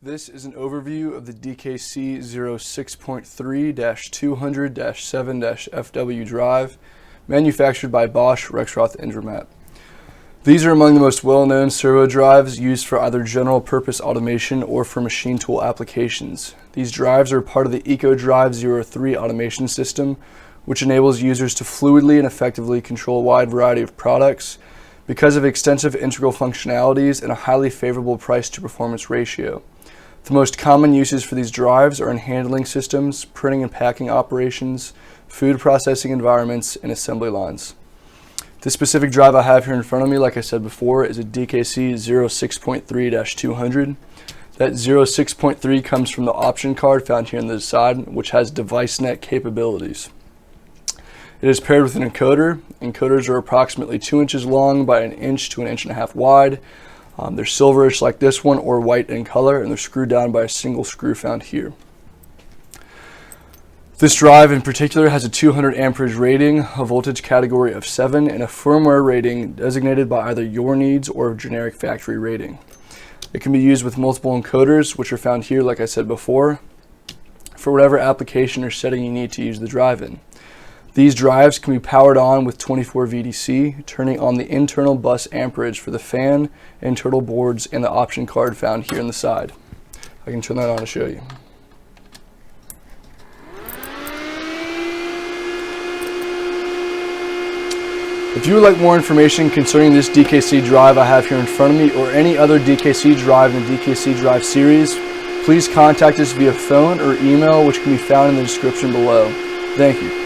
This is an overview of the DKC06.3-200-7-FW drive, manufactured by Bosch, Rexroth, Indramat. These are among the most well-known servo drives used for either general-purpose automation or for machine tool applications. These drives are part of the EcoDrive 03 automation system, which enables users to fluidly and effectively control a wide variety of products because of extensive integral functionalities and a highly favorable price-to-performance ratio. The most common uses for these drives are in handling systems, printing and packing operations, food processing environments, and assembly lines. This specific drive I have here in front of me, like I said before, is a DKC 06.3-200. That 06.3 comes from the option card found here on the side, which has DeviceNet capabilities. It is paired with an encoder. Encoders are approximately 2 inches long by 1 inch to 1.5 inches wide. They're silverish like this one or white in color, and they're screwed down by a single screw found here. This drive in particular has a 200 amperage rating, a voltage category of 7, and a firmware rating designated by either your needs or a generic factory rating. It can be used with multiple encoders, which are found here like I said before, for whatever application or setting you need to use the drive in. These drives can be powered on with 24 VDC, turning on the internal bus amperage for the fan, internal boards, and the option card found here on the side. I can turn that on to show you. If you would like more information concerning this DKC drive I have here in front of me or any other DKC drive in the DKC drive series, please contact us via phone or email, which can be found in the description below. Thank you.